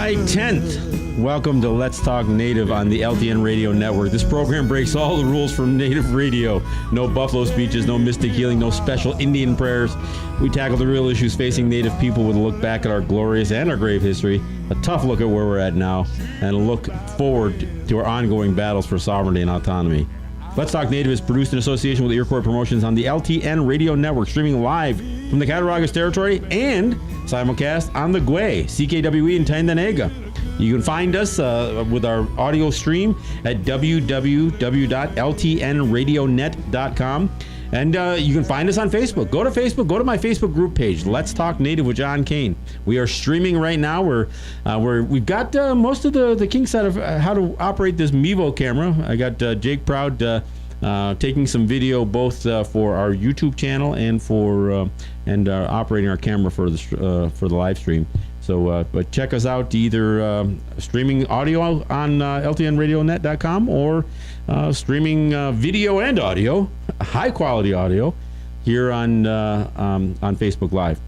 July 10th. Welcome to Let's Talk Native on the LTN Radio Network. This program breaks all the rules from Native radio. No buffalo speeches, no mystic healing, no special Indian prayers. We tackle the real issues facing Native people with a look back at our glorious and our grave history, a tough look at where we're at now, and a look forward to our ongoing battles for sovereignty and autonomy. Let's Talk Native is produced in association with Iroquois Promotions on the LTN Radio Network, streaming live from the Cattaraugus Territory and simulcast on the Gwe, CKWE in Tandanega. You can find us with our audio stream at www.ltnradionet.com. And you can find us on Facebook. Go to Facebook. Go to my Facebook group page, Let's Talk Native with John Kane. We are streaming right now. We've got most of the kinks out of how to operate this Mevo camera. I got Jake Proud taking some video both for our YouTube channel and for operating our camera for the live stream. So, but check us out either streaming audio on ltnradionet.com or streaming video and audio, high quality audio, here on Facebook Live.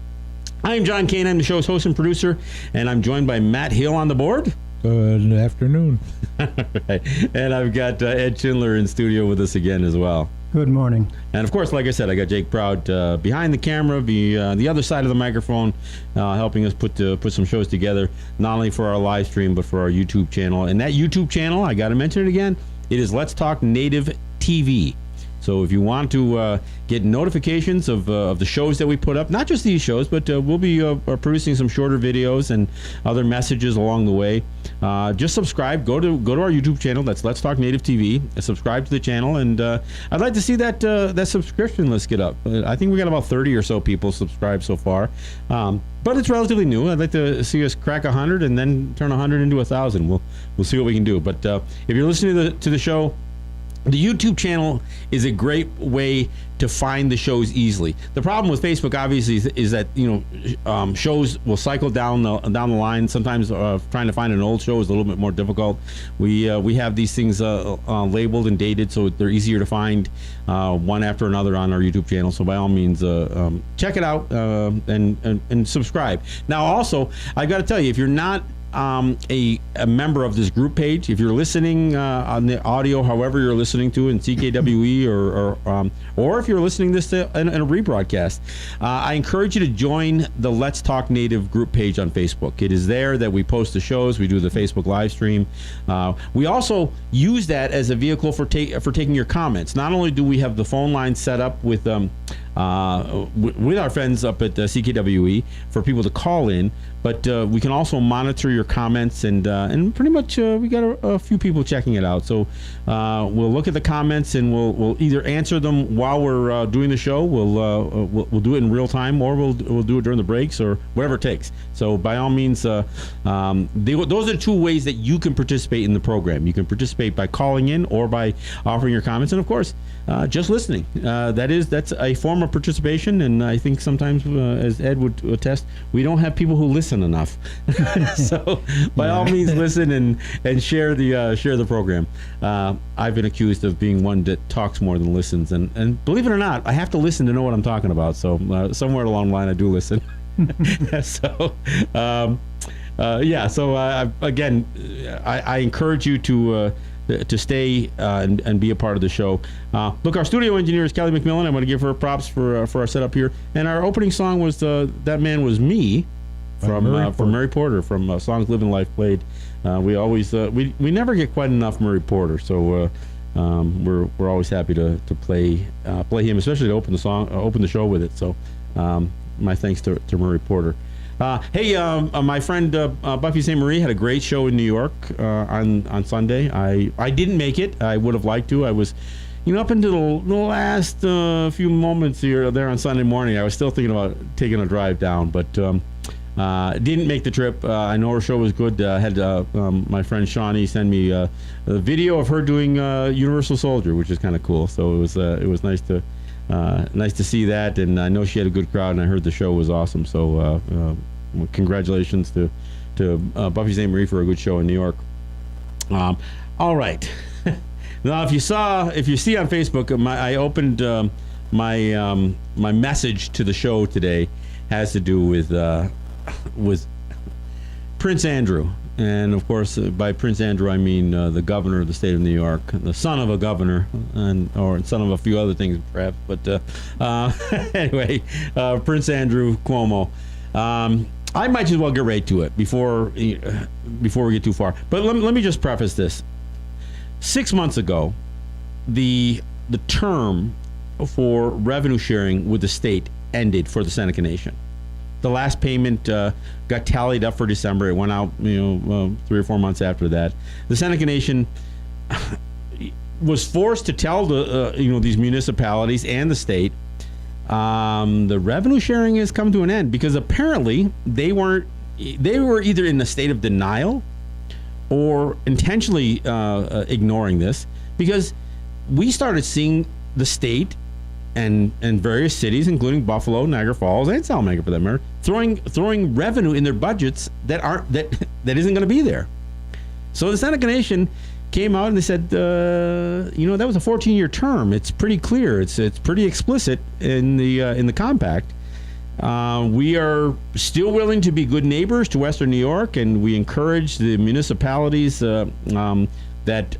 I'm John Kane. I'm the show's host and producer, and I'm joined by Matt Hill on the board. Good afternoon. Right. And I've got Ed Schindler in studio with us again as well. Good morning. And of course, like I said, I got Jake Proud behind the camera, the other side of the microphone, helping us put some shows together, not only for our live stream, but for our YouTube channel. And that YouTube channel, I got to mention it again, it is Let's Talk Native TV. So if you want to get notifications of the shows that we put up, not just these shows, but we'll be producing some shorter videos and other messages along the way. Just subscribe. Go to our YouTube channel. That's Let's Talk Native TV. Subscribe to the channel, and I'd like to see that subscription list get up. I think we got about 30 or so people subscribed so far, but it's relatively new. I'd like to see us crack 100 and then turn 100 into 1,000. We'll see what we can do. But if you're listening to the show, the YouTube channel is a great way to find the shows easily. The problem with Facebook, obviously, is that shows will cycle down the line. Sometimes trying to find an old show is a little bit more difficult. We have these things labeled and dated, so they're easier to find one after another on our YouTube channel. So by all means, check it out and subscribe. Now, also, I've got to tell you, if you're not a member of this group page, if you're listening on the audio, however you're listening to it in CKWE or if you're listening this in a rebroadcast, I encourage you to join the Let's Talk Native group page on Facebook. It is there that we post the shows. We do the Facebook live stream. We also use that as a vehicle for taking your comments. Not only do we have the phone line set up with our friends up at CKWE for people to call in, but we can also monitor your comments, and pretty much we got a few people checking it out. So we'll look at the comments, and we'll either answer them while we're doing the show. We'll do it in real time, or we'll do it during the breaks, or whatever it takes. So by all means, those are the two ways that you can participate in the program. You can participate by calling in or by offering your comments, and of course, just listening. That's a form of participation, and I think sometimes, as Ed would attest, we don't have people who listen enough. So by all means, listen and share the program. I've been accused of being one that talks more than listens, and believe it or not, I have to listen to know what I'm talking about. So somewhere along the line, I do listen. So again, I encourage you to stay and be a part of the show. Look, our studio engineer is Kelly McMillan. I want to give her props for our setup here. And our opening song was "That Man Was Me" from Murray Porter from Songs Living Life Played. We always we never get quite enough Murray Porter, so we're always happy to play him, especially to open the show with it. So my thanks to Murray Porter. Hey, my friend Buffy St. Marie had a great show in New York on Sunday. I didn't make it. I would have liked to. I was, up until the last few moments there on Sunday morning, I was still thinking about taking a drive down, but didn't make the trip. I know her show was good. Had my friend Shawnee send me a video of her doing Universal Soldier, which is kind of cool. So it was nice to see that, and I know she had a good crowd, and I heard the show was awesome. So congratulations to Buffy St. Marie for a good show in New York. All right. Now, if you see on Facebook, I opened my message to the show today has to do with Prince Andrew. And of course, by Prince Andrew, I mean the governor of the state of New York, the son of a governor, or son of a few other things, perhaps. But anyway, Prince Andrew Cuomo. I might as well get right to it before we get too far. But let me just preface this. 6 months ago, the term for revenue sharing with the state ended for the Seneca Nation. The last payment got tallied up for December. It went out, 3 or 4 months after that. The Seneca Nation was forced to tell these municipalities and the state the revenue sharing has come to an end, because apparently they were either in a state of denial or intentionally ignoring this, because we started seeing the state and various cities, including Buffalo, Niagara Falls, and Salamanca for that matter, throwing revenue in their budgets that isn't going to be there. So the Seneca Nation came out and they said, that was a 14-year term. It's pretty clear. It's pretty explicit in the compact. We are still willing to be good neighbors to Western New York, and we encourage the municipalities that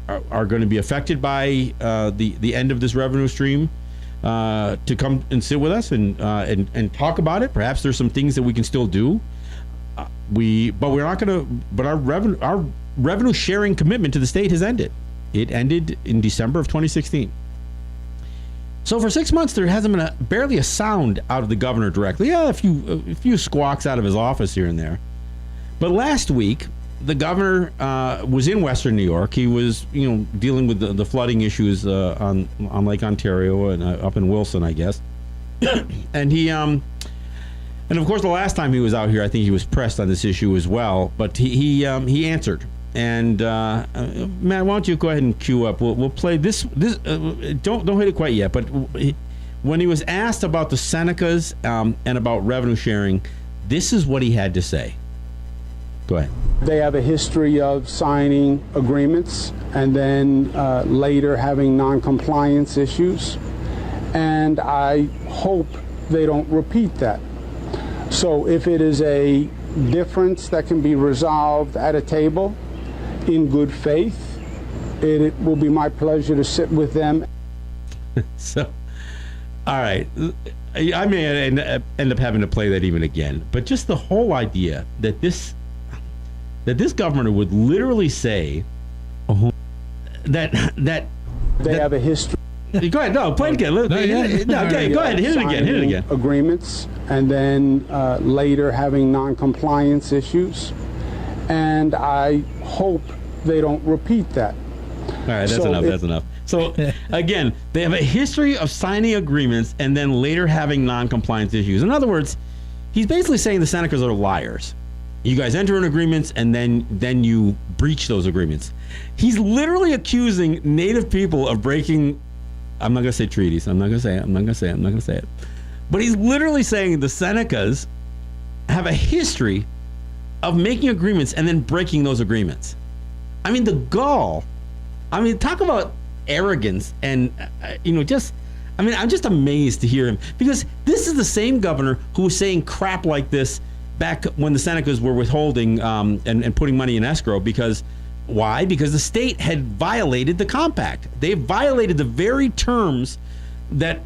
are going to be affected by the end of this revenue stream to come and sit with us and talk about it. Perhaps there's some things that we can still do. But we're not going to. But our revenue sharing commitment to the state has ended. It ended in December of 2016. So for 6 months, there hasn't been barely a sound out of the governor directly. Yeah, a few squawks out of his office here and there. But last week, the governor was in Western New York. He was, dealing with the flooding issues on Lake Ontario and up in Wilson, I guess. And he, and of course, the last time he was out here, I think he was pressed on this issue as well. But he answered. And Matt, why don't you go ahead and cue up? We'll play this. Don't hit it quite yet. But when he was asked about the Senecas and about revenue sharing, this is what he had to say. Go ahead. They have a history of signing agreements and then later having non-compliance issues. And I hope they don't repeat that. So if it is a difference that can be resolved at a table in good faith, it will be my pleasure to sit with them. So, all right. I may end up having to play that even again. But just the whole idea that this governor would literally say that they have a history. Go ahead. No, play it again. Okay, go ahead. Hit it again. Agreements and then later having non-compliance issues. And I hope they don't repeat that. All right, that's enough. So, again, they have a history of signing agreements and then later having non-compliance issues. In other words, he's basically saying the Senecas are liars. You guys enter in agreements and then you breach those agreements. He's literally accusing Native people of breaking, I'm not going to say treaties. I'm not going to say it. But he's literally saying the Senecas have a history of making agreements and then breaking those agreements. I mean, the gall. I mean, talk about arrogance and, I'm just amazed to hear him, because this is the same governor who was saying crap like this back when the Senecas were withholding and putting money in escrow. Because why? Because the state had violated the compact. They violated the very terms that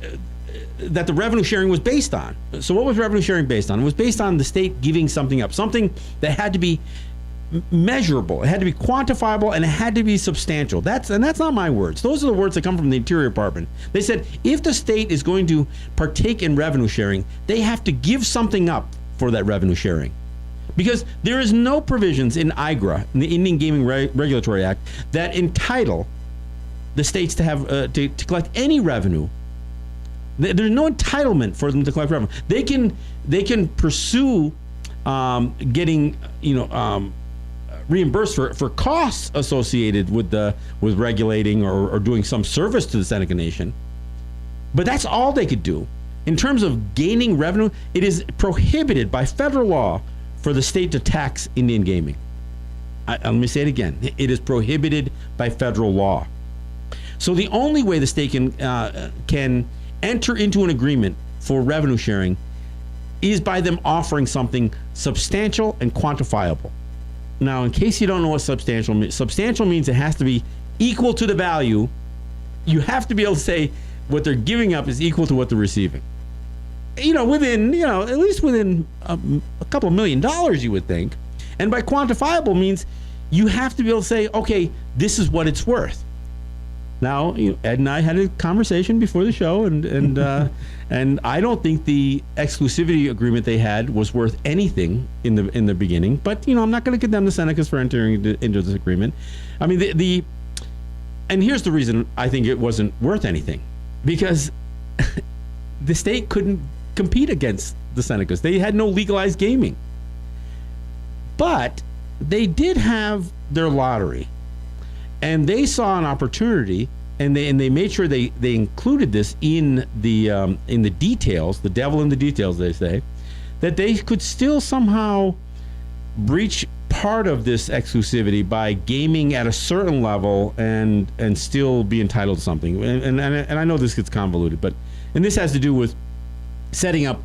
the revenue sharing was based on. So what was revenue sharing based on? It was based on the state giving something up, something that had to be measurable, it had to be quantifiable, and it had to be substantial. That's not my words. Those are the words that come from the Interior Department. They said if the state is going to partake in revenue sharing, they have to give something up for that revenue sharing. Because there is no provisions in IGRA, in the Indian Gaming Regulatory Act, that entitle the states to have to collect any revenue. There's no entitlement for them to collect revenue. They can pursue getting reimbursed for costs associated with regulating or doing some service to the Seneca Nation, but that's all they could do. In terms of gaining revenue, it is prohibited by federal law for the state to tax Indian gaming. Let me say it again. It is prohibited by federal law. So the only way the state can enter into an agreement for revenue sharing is by them offering something substantial and quantifiable. Now, in case you don't know what substantial means it has to be equal to the value. You have to be able to say what they're giving up is equal to what they're receiving. Within, at least within a couple of $1 million, you would think. And by quantifiable means you have to be able to say, okay, this is what it's worth. Now, Ed and I had a conversation before the show, and and I don't think the exclusivity agreement they had was worth anything in the beginning. But I'm not going to condemn the Senecas for entering into this agreement. I mean, and here's the reason I think it wasn't worth anything, because the state couldn't compete against the Senecas. They had no legalized gaming, but they did have their lottery. And they saw an opportunity, and they made sure they included this in the details, the devil in the details, they say, that they could still somehow breach part of this exclusivity by gaming at a certain level and still be entitled to something. And I know this gets convoluted, and this has to do with setting up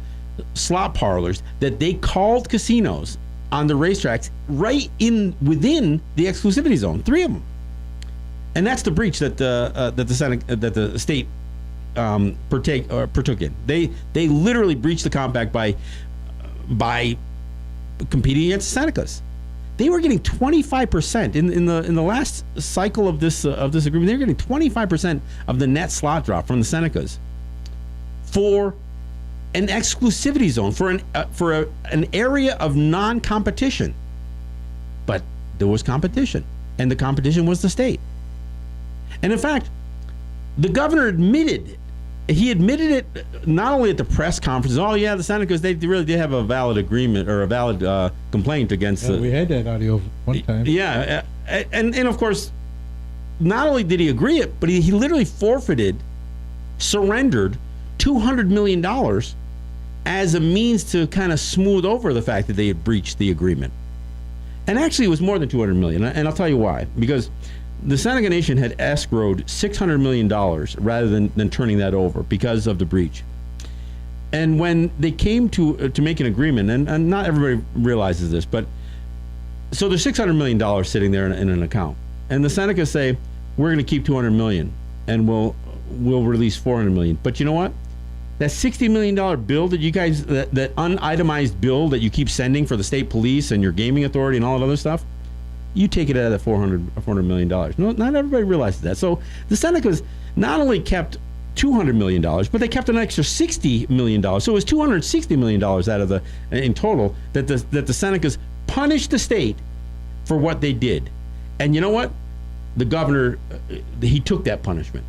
slot parlors that they called casinos on the racetracks right within the exclusivity zone, 3 of them. And that's the breach that the state partook in. They literally breached the compact by competing against the Senecas. They were getting 25% in the last cycle of this agreement. They were getting 25% of the net slot drop from the Senecas for an exclusivity zone, for an area of non-competition. But there was competition, and the competition was the state. And in fact, the governor admitted it not only at the press conference. Oh yeah, the Senecas, they really did have a valid agreement or a valid complaint against. We had that audio one time. Yeah, and of course, not only did he agree it, but he literally surrendered $200 million as a means to kind of smooth over the fact that they had breached the agreement. And actually, it was more than $200 million, and I'll tell you why. Because the Seneca Nation had escrowed $600 million rather than turning that over because of the breach. And when they came to make an agreement, and not everybody realizes this, but so there's $600 million sitting there in an account, and the Senecas say, we're going to keep $200 million, and we'll release $400 million. But you know what? That $60 million bill that you guys, that unitemized bill that you keep sending for the state police and your gaming authority and all that other stuff, you take it out of that $400 million. No, not everybody realizes that. So the Senecas not only kept $200 million, but they kept an extra $60 million. So it was $260 million out of in total that the Senecas punished the state for what they did. And you know what? The governor, he took that punishment.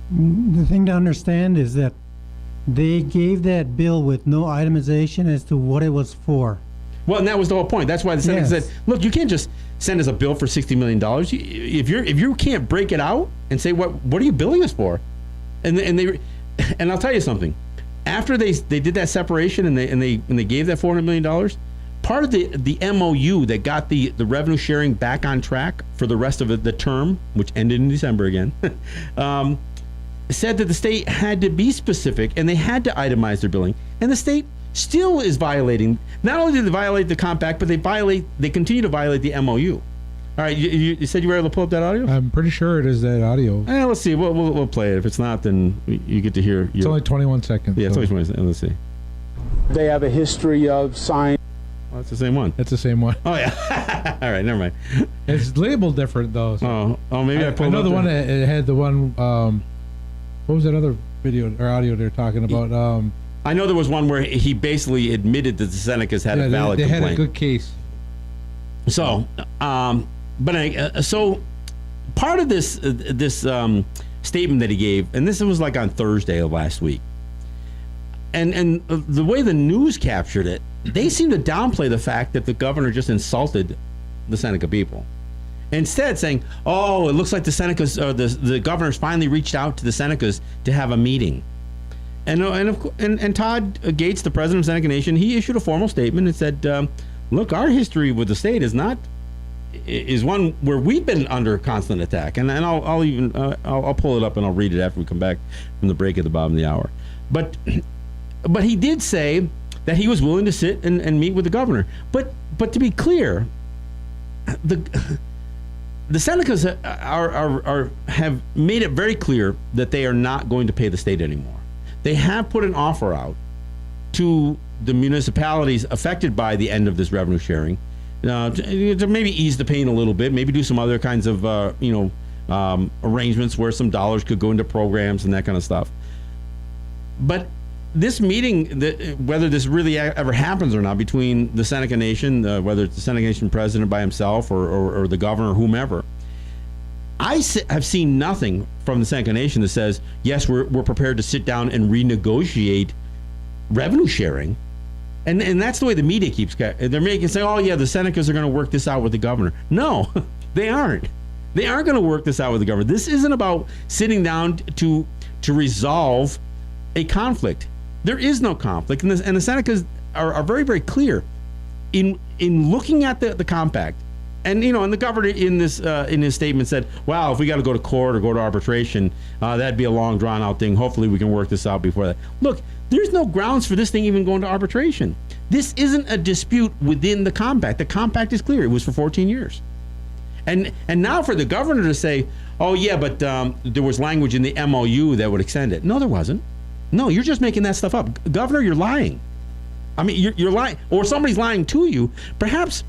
The thing to understand is that they gave that bill with no itemization as to what it was for. Well, and that was the whole point. That's why the Senate said, look, you can't just send us a bill for $60 million. If you can't break it out and say, what are you billing us for? And I'll tell you something. After they did that separation and they gave that $400 million, part of the MOU that got the revenue sharing back on track for the rest of the term, which ended in December again, said that the state had to be specific and they had to itemize their billing. And the state still is violating. Not only did they violate the compact, but they continue to violate the MOU. All right, you said you were able to pull up that audio? I'm pretty sure it is that audio. Let's see. We'll play it. If it's not, then you get to hear. It's only 21 seconds. Yeah, it's only 21 seconds. Let's see. They have a history of signing. Oh, that's the same one. That's the same one. Oh yeah. All right, never mind. It's labeled different though. So. Oh, maybe I pulled. I know up the one that it had the one. What was that other video or audio they're talking about? I know there was one where he basically admitted that the Senecas had a valid they complaint. had a good case. So, so part of this statement that he gave, and this was like on Thursday of last week, and the way the news captured it, they seem to downplay the fact that the governor just insulted the Seneca people. Instead, saying, "Oh, it looks like the Senecas, or the governor's finally reached out to the Senecas to have a meeting." And Todd Gates, the president of Seneca Nation, he issued a formal statement and said, "Look, our history with the state is one where we've been under constant attack." And I'll pull it up and I'll read it after we come back from the break at the bottom of the hour. But he did say that he was willing to sit and meet with the governor. But to be clear, the Senecas have made it very clear that they are not going to pay the state anymore. They have put an offer out to the municipalities affected by the end of this revenue sharing to maybe ease the pain a little bit, maybe do some other kinds of arrangements where some dollars could go into programs and that kind of stuff. But this meeting, whether this really ever happens or not, between the Seneca Nation, whether it's the Seneca Nation president by himself or the governor or whomever, have seen nothing from the Seneca Nation that says, yes, we're prepared to sit down and renegotiate revenue sharing. And that's the way the media keeps, they're saying, oh yeah, the Senecas are going to work this out with the governor. No, they aren't. They aren't going to work this out with the governor. This isn't about sitting down to resolve a conflict. There is no conflict, and the Senecas are very, very clear in looking at the compact. And and the governor in his statement said, "Wow, if we got to go to court or go to arbitration, that'd be a long, drawn out thing. Hopefully, we can work this out before that." Look, there's no grounds for this thing even going to arbitration. This isn't a dispute within the compact. The compact is clear; it was for 14 years. And now for the governor to say, "Oh yeah, but there was language in the MOU that would extend it." No, there wasn't. No, you're just making that stuff up, Governor. You're lying. I mean, you're lying, or somebody's lying to you. Perhaps,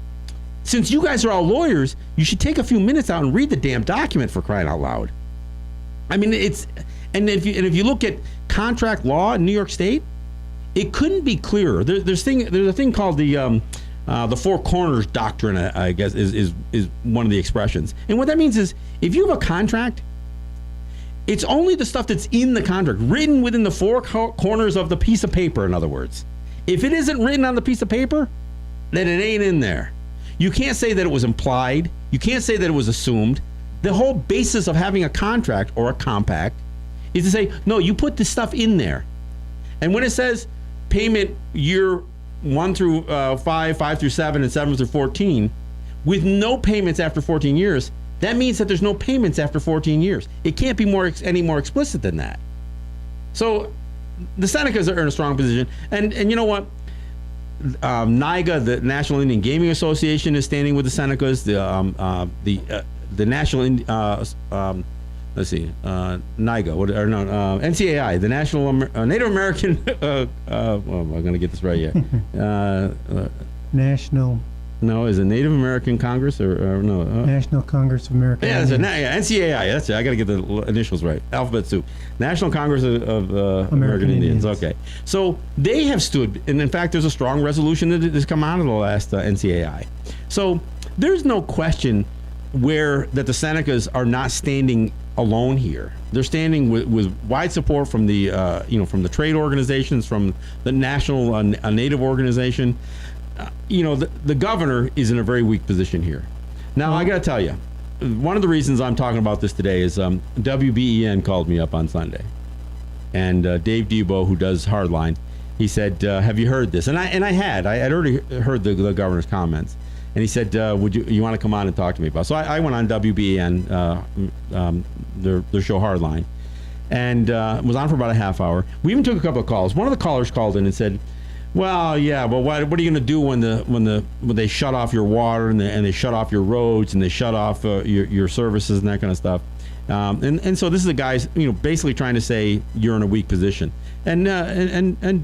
since you guys are all lawyers, you should take a few minutes out and read the damn document, for crying out loud. I mean, if you look at contract law in New York State, it couldn't be clearer. There's a thing called the Four Corners Doctrine, I guess, is one of the expressions. And what that means is, if you have a contract, it's only the stuff that's in the contract, written within the four corners of the piece of paper, in other words. If it isn't written on the piece of paper, then it ain't in there. You can't say that it was implied. You can't say that it was assumed. The whole basis of having a contract or a compact is to say, no, you put this stuff in there. And when it says payment year 1 through 5, 5 through 7, and 7 through 14, with no payments after 14 years, that means that there's no payments after 14 years. It can't be any more explicit than that. So the Senecas are in a strong position. And you know what? NIGA, the National Indian Gaming Association, is standing with the Senecas. The National NCAI, the National Native American. Well, I'm going to get this right yet. National. No, is it Native American Congress or no? National Congress of American Yeah, Indians. NCAI. That's it. I got to get the initials right. Alphabet soup. National Congress of American Indians. Okay. So they have stood, and in fact, there's a strong resolution that has come out of the last NCAI. So there's no question that the Senecas are not standing alone here. They're standing with wide support from the from the trade organizations, from the National Native Organization. The governor is in a very weak position here. Now, I got to tell you, one of the reasons I'm talking about this today is WBEN called me up on Sunday, and Dave Debo, who does Hardline, he said, "Have you heard this?" And I had already heard the governor's comments, and he said, "Would you want to come on and talk to me about?" So I went on WBEN, their show Hardline, and was on for about a half hour. We even took a couple of calls. One of the callers called in and said, "Well, yeah, but what are you going to do when they shut off your water and they shut off your roads and they shut off your services and that kind of stuff?" And so this is the guy's basically trying to say you're in a weak position. And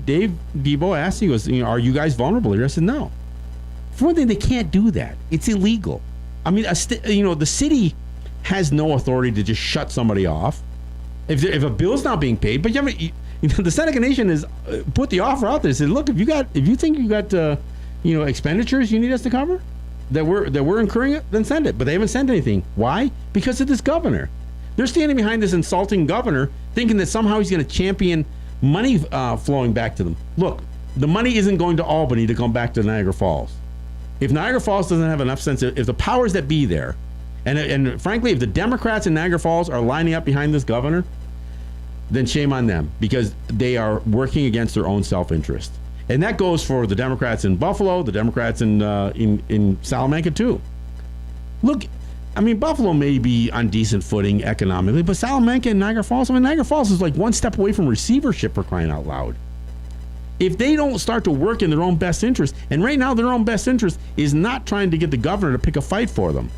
Dave Debo asked, he goes, "Are you guys vulnerable here?" I said, "No. For one thing, they can't do that. It's illegal. I mean, the city has no authority to just shut somebody off if a bill's not being paid. But the Seneca Nation has put the offer out there. Said, look, if you think you got expenditures you need us to cover that we're incurring it, then send it. But they haven't sent anything. Why? Because of this governor. They're standing behind this insulting governor, thinking that somehow he's going to champion money flowing back to them. Look, the money isn't going to Albany to come back to Niagara Falls. If Niagara Falls doesn't have enough sense, if the powers that be there, and frankly, if the Democrats in Niagara Falls are lining up behind this governor, then shame on them, because they are working against their own self-interest. And that goes for the Democrats in Buffalo, the Democrats in Salamanca too. Look, I mean, Buffalo may be on decent footing economically, but Salamanca and Niagara Falls is like one step away from receivership, for crying out loud. if they don't start to work in their own best interest, and right now their own best interest is not trying to get the governor to pick a fight for them,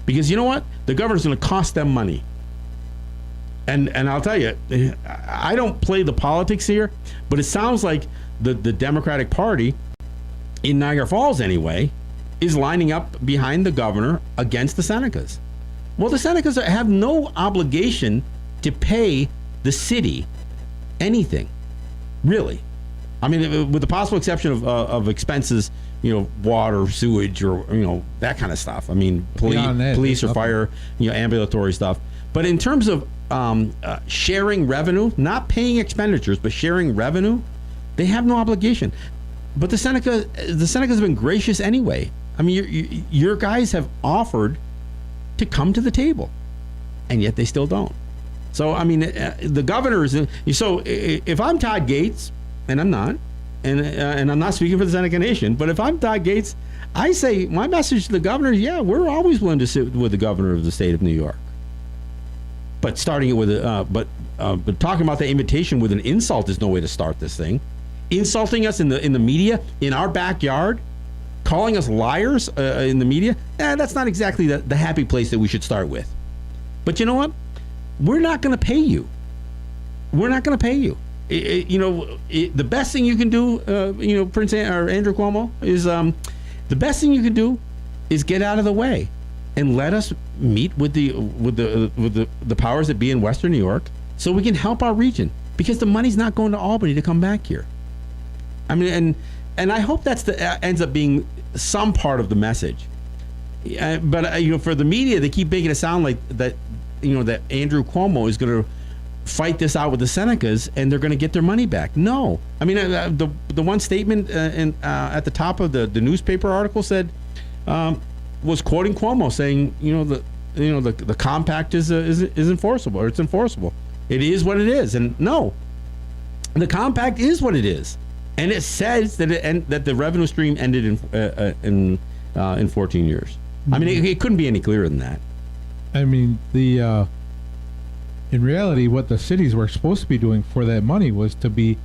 because you know what, the governor's going to cost them money. And I'll tell you, I don't play the politics here, but it sounds like the Democratic Party in Niagara Falls anyway is lining up behind the governor against the Senecas. Well, the Senecas have no obligation to pay the city anything, really. I mean, with the possible exception of expenses, water, sewage, or that kind of stuff. I mean, police or fire, ambulatory stuff. But in terms of sharing revenue, not paying expenditures, but sharing revenue, they have no obligation. But the Senecas have been gracious anyway. I mean, your guys have offered to come to the table, and yet they still don't. So, I mean, the governor is. So, if I'm Todd Gates, and I'm not, and I'm not speaking for the Seneca Nation, but if I'm Todd Gates, I say my message to the governor: yeah, we're always willing to sit with the governor of the state of New York. But starting it with but talking about the invitation with an insult is no way to start this thing. Insulting us in the media, in our backyard, calling us liars in the media, that's not exactly the happy place that we should start with. But you know what? We're not going to pay you. We're not going to pay you. The best thing you can do, Prince or Andrew Cuomo, is the best thing you can do is get out of the way and let us meet with the powers that be in Western New York, so we can help our region, because the money's not going to Albany to come back here. I mean, and I hope that's ends up being some part of the message. But for the media, they keep making it sound like that Andrew Cuomo is going to fight this out with the Senecas and they're going to get their money back. No, I mean the one statement at the top of the newspaper article said was quoting Cuomo saying the compact is enforceable, or it's enforceable. It is what it is, and no, the compact is what it is, and it says that the revenue stream ended in 14 years. Mm-hmm. I mean, it couldn't be any clearer than that. I mean, in reality, what the cities were supposed to be doing for that money was to be,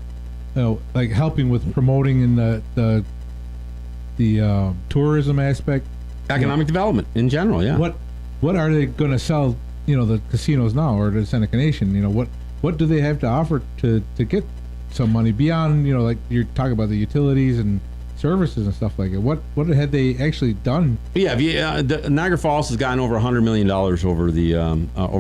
like helping with promoting in the tourism aspect, economic development in general. Yeah. What are they going to sell? The casinos now, or the Seneca Nation? What do they have to offer to get some money beyond? Like you're talking about the utilities and services and stuff like it. What had they actually done? Yeah, Niagara Falls has gotten over $100 million over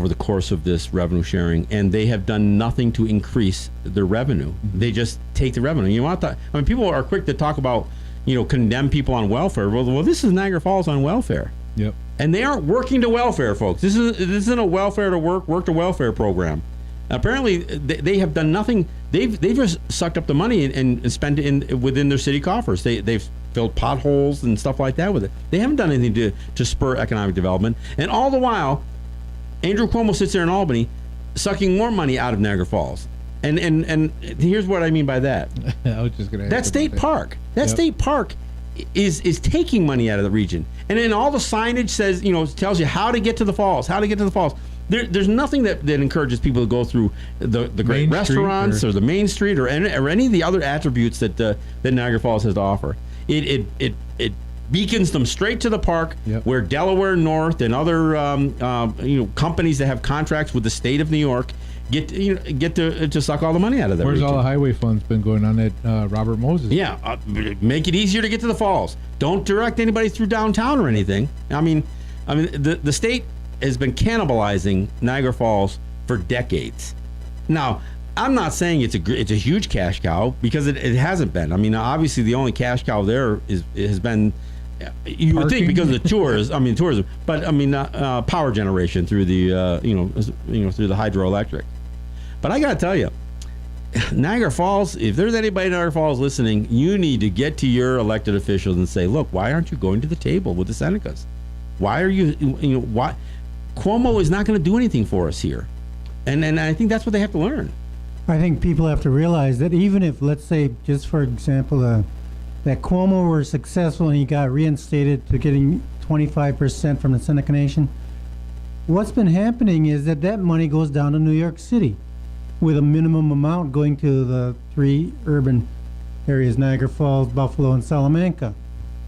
the course of this revenue sharing, and they have done nothing to increase their revenue. Mm-hmm. They just take the revenue. People are quick to talk about, condemn people on welfare. Well, this is Niagara Falls on welfare. Yep. And they aren't working to welfare, folks. This isn't a welfare to work to welfare program. Apparently, they have done nothing. They've just sucked up the money and spent it within their city coffers. They've filled potholes and stuff like that with it. They haven't done anything to spur economic development. And all the while, Andrew Cuomo sits there in Albany, sucking more money out of Niagara Falls. And here's what I mean by that. I was just gonna. That state park. That state park is taking money out of the region. And then all the signage says, tells you how to get to the falls. There's nothing that encourages people to go through the great restaurants or the main street or any of the other attributes that Niagara Falls has to offer. It beacons them straight to the park, where Delaware North and other companies that have contracts with the state of New York get to suck all the money out of there. Where's all the highway funds been going on at Robert Moses? Yeah, make it easier to get to the falls. Don't direct anybody through downtown or anything. I mean, the state has been cannibalizing Niagara Falls for decades. Now, I'm not saying it's a huge cash cow, because it hasn't been. I mean, obviously the only cash cow there has been, you would think, because of the tourism. But I mean, power generation through the through the hydroelectric. But I got to tell you, Niagara Falls, if there's anybody in Niagara Falls listening, you need to get to your elected officials and say, look, why aren't you going to the table with the Senecas? Why are why? Cuomo is not going to do anything for us here. And I think that's what they have to learn. I think people have to realize that even if, let's say, just for example, that Cuomo were successful and he got reinstated to getting 25% from the Seneca Nation, what's been happening is that money goes down to New York City, with a minimum amount going to the 3 urban areas, Niagara Falls, Buffalo, and Salamanca.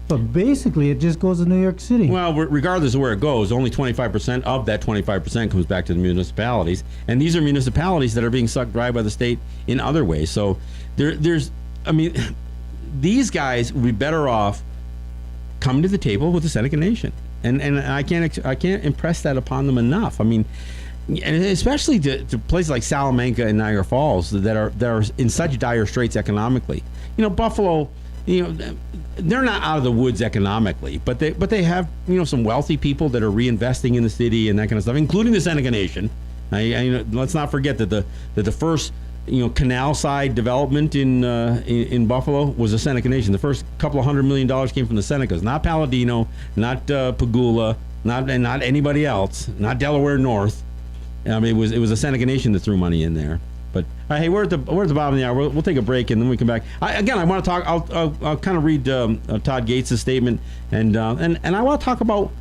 But basically, it just goes to New York City. Well, regardless of where it goes, only 25% of that 25% comes back to the municipalities, and these are municipalities that are being sucked dry by the state in other ways. So these guys would be better off coming to the table with the Seneca Nation, and I can't impress that upon them enough. I mean, and especially to places like Salamanca and Niagara Falls that are in such dire straits economically. Buffalo, they're not out of the woods economically, but they have some wealthy people that are reinvesting in the city and that kind of stuff, including the Seneca Nation. Let's not forget that the first canal side development in Buffalo was the Seneca Nation. The first couple of $100 million came from the Senecas, not Palladino, not Pagula, not anybody else, not Delaware North. I mean, it was the Seneca Nation that threw money in there. But hey, we're at the bottom of the hour. We'll take a break and then we come back. I want to talk. I'll kind of read Todd Gates' statement and I want to talk about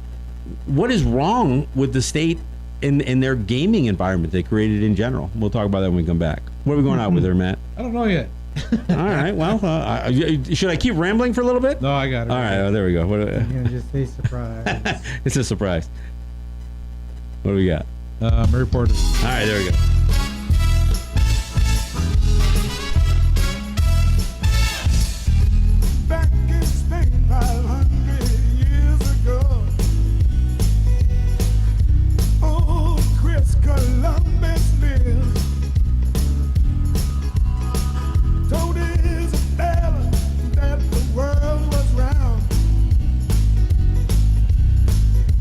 what is wrong with the state in their gaming environment they created in general. We'll talk about that when we come back. What are we going out with there, Matt? I don't know yet. All right. Well, should I keep rambling for a little bit? No, I got it. All right. There we go. You're going to just say surprise. It's a surprise. What do we got? Murray Porter. All right. There we go. Back in Spain 500 years ago, old Chris Columbus lived. Told Isabella that the world was round.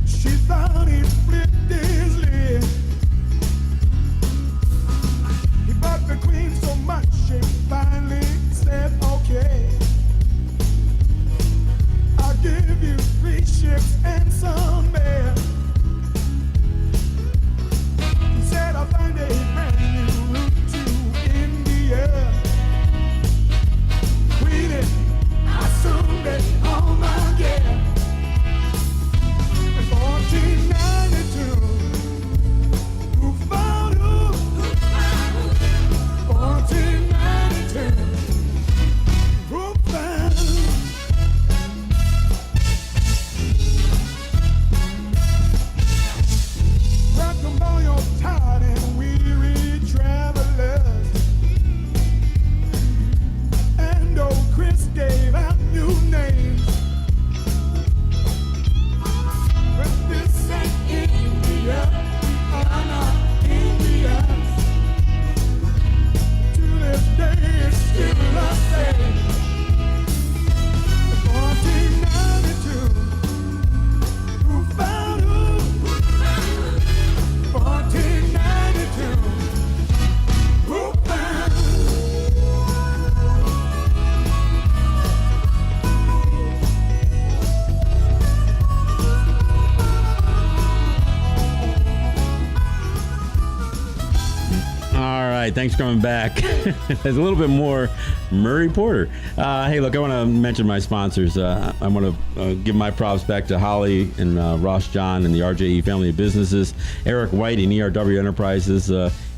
She thought he flipped his lid. He bought the queen so much she finally said, okay, I'll give you 3 ships and some men. He said, I'll find a brand new route to India. Queen, I soon get home again. In 1492, who found who? 1492, who found? Welcome all your tired and weary travelers. And old Chris gave out new names. But this ain't India, are not Indians. To this day it's still the same. 1492, who found who? 1492, who found? All right, thanks for coming back. There's a little bit more Murray Porter. Hey, look, I want to mention my sponsors. I want to give my props back to Holly and Ross John and the RJE family of businesses, Eric White and ERW Enterprises,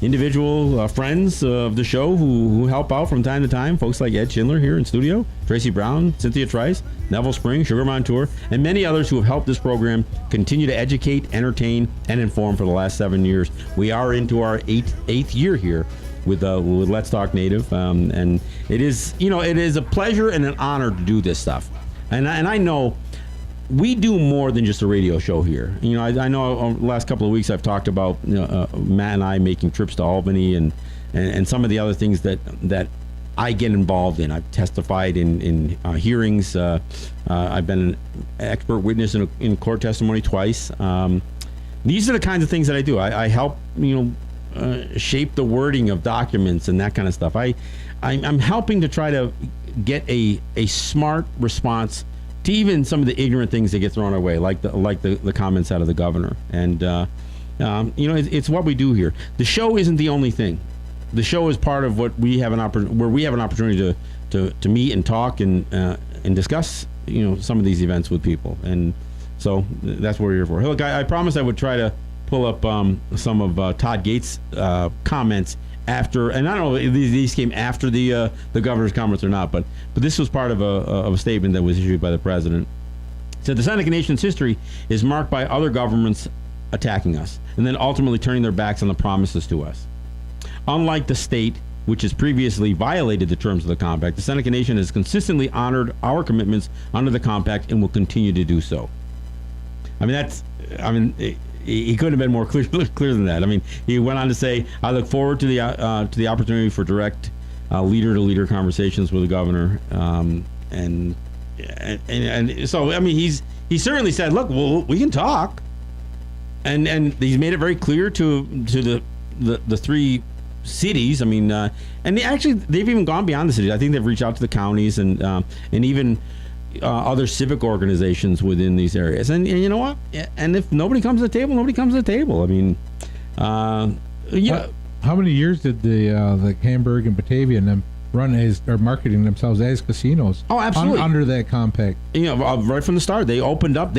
individual friends of the show who help out from time to time, folks like Ed Schindler here in studio, Tracy Brown, Cynthia Trice, Neville Spring, Sugar Montour, and many others who have helped this program continue to educate, entertain, and inform for the last 7 years. We are into our eighth year here with Let's Talk Native, and it is a pleasure and an honor to do this stuff. And I know we do more than just a radio show here. I know the last couple of weeks I've talked about Matt and I making trips to Albany and some of the other things that I get involved in. I've testified in hearings. I've been an expert witness in court testimony twice. These are the kinds of things that I do. I help shape the wording of documents and that kind of stuff. I'm helping to try to get a smart response to even some of the ignorant things that get thrown our way, like the comments out of the governor. And it's what we do here. The show isn't the only thing. The show is part of what we have where we have an opportunity to meet and talk and discuss some of these events with people. And so that's what we're here for. Look, I promised I would try to pull up some of Todd Gates' comments after, and I don't know if these came after the governor's comments or not, but this was part of a statement that was issued by the president. It said the Seneca Nation's history is marked by other governments attacking us and then ultimately turning their backs on the promises to us. Unlike the state, which has previously violated the terms of the compact, the Seneca Nation has consistently honored our commitments under the compact and will continue to do so. I mean, he couldn't have been more clear than that. I mean, he went on to say, I look forward to the opportunity for direct leader-to-leader conversations with the governor. And so, I mean, he certainly said, look, well, we can talk. And he's made it very clear to the three cities. I mean, and they've even gone beyond the cities. I think they've reached out to the counties and even other civic organizations within these areas. And you know what? And if nobody comes to the table, nobody comes to the table. I mean, yeah. How many years did the Hamburg and Batavia and them run or marketing themselves as casinos? Oh, absolutely. Under that compact. You know, right from the start, they opened up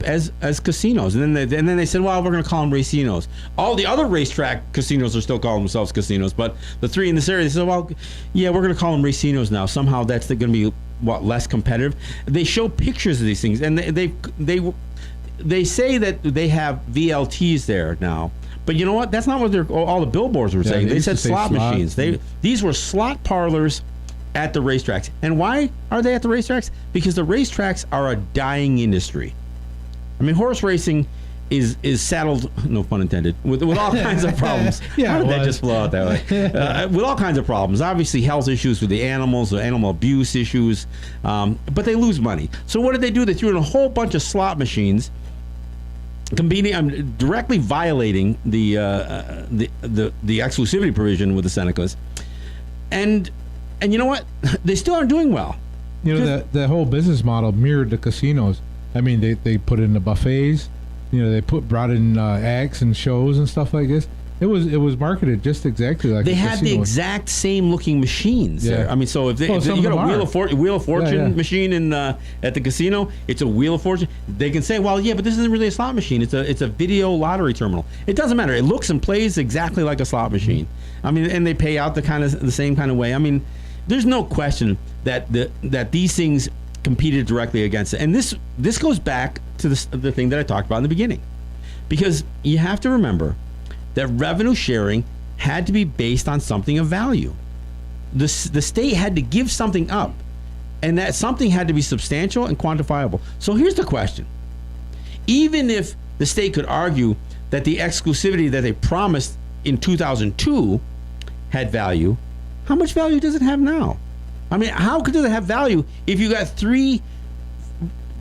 as casinos, and then they said, well, we're going to call them racinos. All the other racetrack casinos are still calling themselves casinos, but the three in this area, they said, well, yeah, we're going to call them racinos now. Somehow that's going to be less competitive. They show pictures of these things, and they say that they have VLTs there now. But you know what? That's not what all the billboards were saying. They said slot machines. These were slot parlors at the racetracks. And why are they at the racetracks? Because the racetracks are a dying industry. I mean, horse racing is saddled, no pun intended, with all kinds of problems. How did that just blow out that way? With all kinds of problems. Obviously, health issues with the animals, the animal abuse issues. But they lose money. So what did they do? They threw in a whole bunch of slot machines, competing, directly violating the exclusivity provision with the Senecas, and you know what? They still aren't doing well. You know, the whole business model mirrored the casinos. I mean, they put in the buffets. You know, they brought in acts and shows and stuff like this. It was marketed just exactly like they a had casino. the exact same looking machines there. I mean, so if you got a Wheel of Fortune machine in at the casino, it's a Wheel of Fortune. They can say, well, yeah, but this isn't really a slot machine. It's a video lottery terminal. It doesn't matter. It looks and plays exactly like a slot machine. I mean, and they pay out the same kind of way. I mean, there's no question that these things competed directly against it. And this goes back to the thing that I talked about in the beginning, because you have to remember that revenue sharing had to be based on something of value. The state had to give something up, and that something had to be substantial and quantifiable. So here's the question. Even if the state could argue that the exclusivity that they promised in 2002 had value, how much value does it have now? I mean, how could it have value if you got three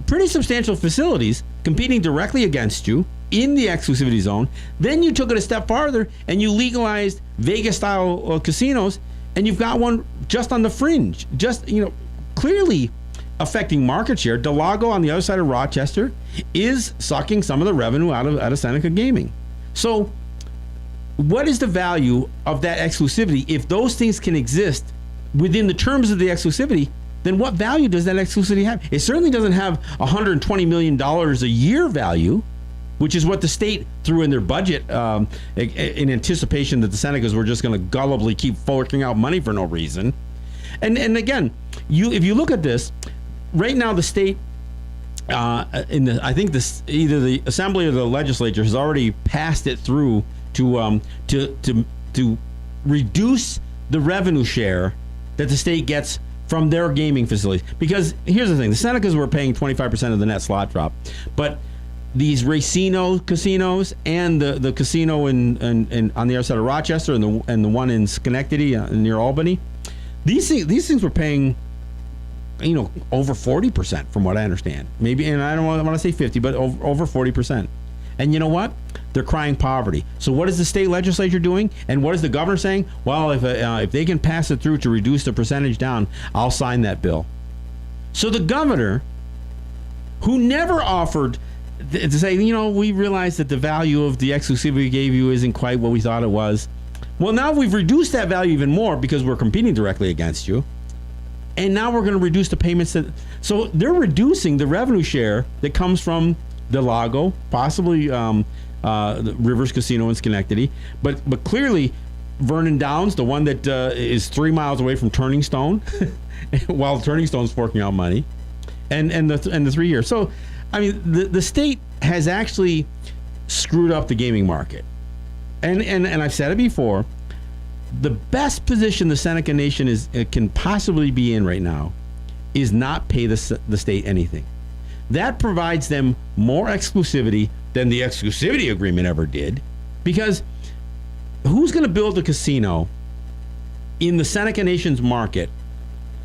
pretty substantial facilities competing directly against you in the exclusivity zone? Then you took it a step farther and you legalized Vegas-style casinos, and you've got one just on the fringe, just, you know, clearly affecting market share. Del Lago on the other side of Rochester is sucking some of the revenue out of Seneca Gaming. So what is the value of that exclusivity? If those things can exist within the terms of the exclusivity, then what value does that exclusivity have? It certainly doesn't have $120 million a year value, which is what the state threw in their budget in anticipation that the Senecas were just going to gullibly keep forking out money for no reason. And again, if you look at this, right now the state, I think either the Assembly or the Legislature has already passed it through to reduce the revenue share that the state gets from their gaming facilities. Because here's the thing, the Senecas were paying 25% of the net slot drop, but these racino casinos and the casino in on the other side of Rochester and the one in Schenectady near Albany, these things were paying, you know, over 40% from what I understand. Maybe, and I don't want to say 50, but over 40%. And you know what? They're crying poverty. So what is the state legislature doing? And what is the governor saying? Well, if they can pass it through to reduce the percentage down, I'll sign that bill. So the governor, who never offered to say, you know, we realize that the value of the exclusivity we gave you isn't quite what we thought it was. Well, now we've reduced that value even more because we're competing directly against you. And now we're going to reduce the payments. So they're reducing the revenue share that comes from Del Lago, possibly the Rivers Casino in Schenectady. But clearly, Vernon Downs, the one that is 3 miles away from Turning Stone, while Turning Stone's forking out money, and the 3 years. So, I mean, the state has actually screwed up the gaming market, and I've said it before. The best position the Seneca Nation can possibly be in right now is not pay the state anything. That provides them more exclusivity than the exclusivity agreement ever did, because who's going to build a casino in the Seneca Nation's market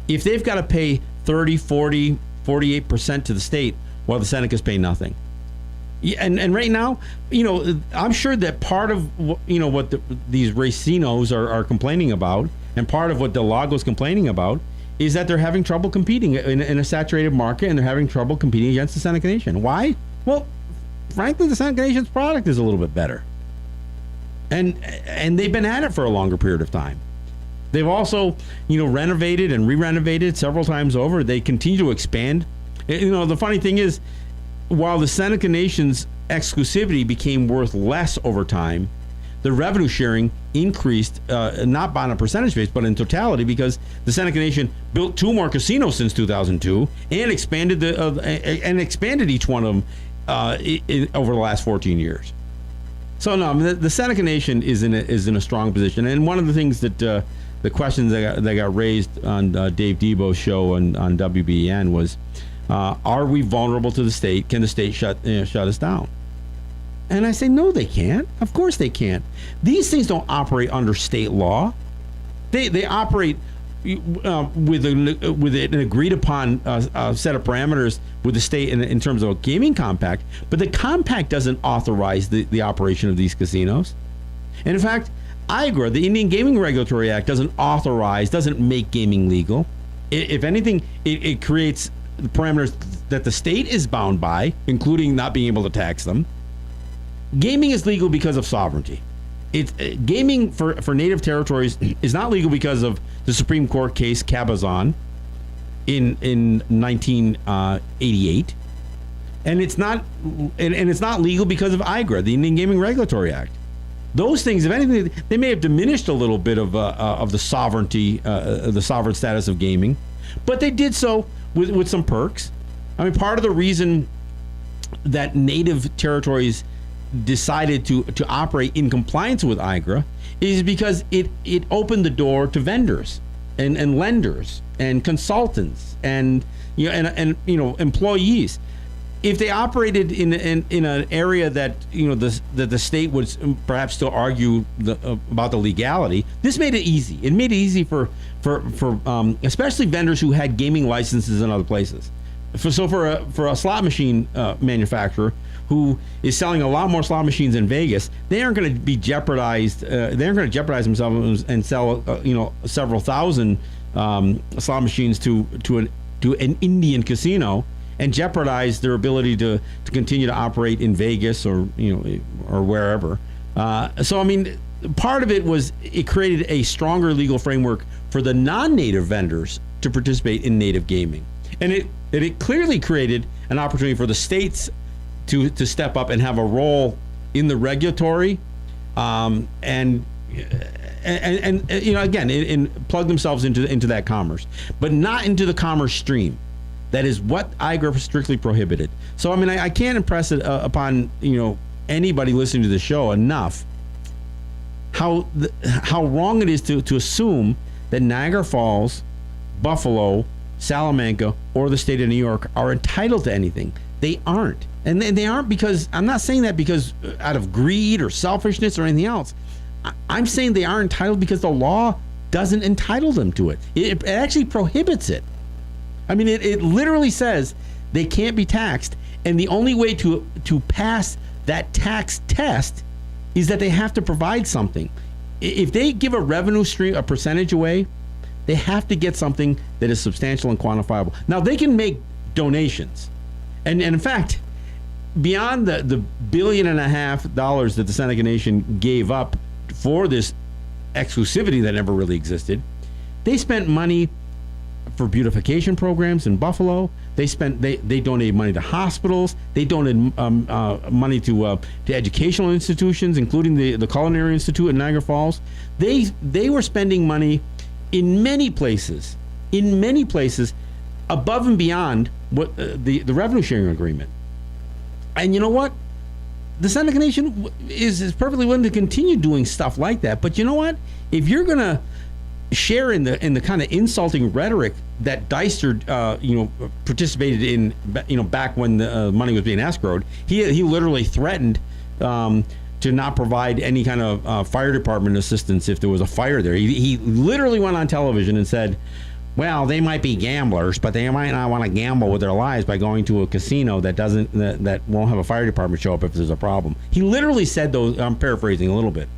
if they've got to pay 30, 40, 48% to the state while the Senecas pay nothing? Yeah, and right now, I'm sure that part of what these racinos are complaining about, and part of what Del Lago's complaining about, is that they're having trouble competing in a saturated market, and they're having trouble competing against the Seneca Nation. Why? Well, frankly, the Seneca Nation's product is a little bit better, and they've been at it for a longer period of time. They've also, renovated and re-renovated several times over. They continue to expand. The funny thing is, while the Seneca Nation's exclusivity became worth less over time, the revenue sharing increased, not on a percentage base, but in totality, because the Seneca Nation built 2 more casinos since 2002 and expanded expanded each one of them over the last 14 years. So no, I mean, the Seneca Nation is in a strong position. And one of the things that the questions that got raised on Dave Debo's show on WBEN was, are we vulnerable to the state? Can the state shut us down? And I say, no, they can't. Of course they can't. These things don't operate under state law. They operate with an agreed upon set of parameters with the state in terms of a gaming compact. But the compact doesn't authorize the operation of these casinos. And in fact, IGRA, the Indian Gaming Regulatory Act, doesn't make gaming legal. If anything, it creates the parameters that the state is bound by, including not being able to tax them. Gaming is legal because of sovereignty. Gaming for native territories is not legal because of the Supreme Court case Cabazon in 1988, and it's not legal because of IGRA, the Indian Gaming Regulatory Act. Those things, if anything, they may have diminished a little bit of the sovereignty, the sovereign status of gaming, but they did so with some perks. I mean, part of the reason that native territories decided to operate in compliance with IGRA is because it opened the door to vendors and lenders and consultants and employees. If they operated in an area that that the state would perhaps still argue about the legality, this made it easy. It made it easy for especially vendors who had gaming licenses in other places. For a slot machine manufacturer who is selling a lot more slot machines in Vegas, they aren't going to be jeopardized. They aren't going to jeopardize themselves and sell several thousand slot machines to an Indian casino and jeopardize their ability to continue to operate in Vegas or wherever. So I mean, part of it was it created a stronger legal framework for the non-native vendors to participate in native gaming, and it clearly created an opportunity for the states to step up and have a role in the regulatory and again plug themselves into that commerce, but not into the commerce stream. That is what IGRA strictly prohibited. So I mean, I can't impress it upon anybody listening to the show enough how wrong it is to assume that Niagara Falls, Buffalo, Salamanca, or the state of New York are entitled to anything. They aren't. And they aren't because, I'm not saying that because out of greed or selfishness or anything else. I'm saying they are entitled because the law doesn't entitle them to it. It actually prohibits it. I mean, it literally says they can't be taxed. And the only way to pass that tax test is that they have to provide something. If they give a revenue stream, a percentage away, they have to get something that is substantial and quantifiable. Now, they can make donations. And in fact, beyond the $1.5 billion that the Seneca Nation gave up for this exclusivity that never really existed, they spent money for beautification programs in Buffalo. They donated money to hospitals. They donated money to educational institutions, including the Culinary Institute in Niagara Falls. They were spending money in many places, above and beyond what the revenue sharing agreement. And you know what? The Seneca Nation is perfectly willing to continue doing stuff like that. But you know what? If you're gonna share in the kind of insulting rhetoric that Deister participated in, back when the money was being escrowed, he literally threatened to not provide any kind of fire department assistance if there was a fire there. He literally went on television and said, well, they might be gamblers, but they might not want to gamble with their lives by going to a casino that won't have a fire department show up if there's a problem. He literally said those. I'm paraphrasing a little bit.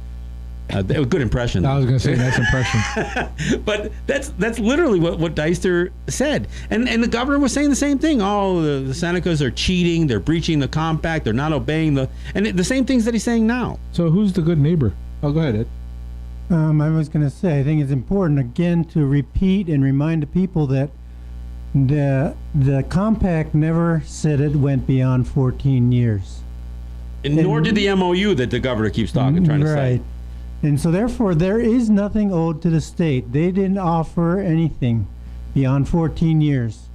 Good impression. I was going to say nice impression. But that's literally what Deister said, and the governor was saying the same thing. Oh, the Senecas are cheating. They're breaching the compact. They're not obeying the same things that he's saying now. So who's the good neighbor? Oh, go ahead, Ed. I was going to say, I think it's important again to repeat and remind the people that the compact never said it went beyond 14 years. Nor did the MOU that the governor keeps trying to say. Right. And so therefore, there is nothing owed to the state. They didn't offer anything beyond 14 years.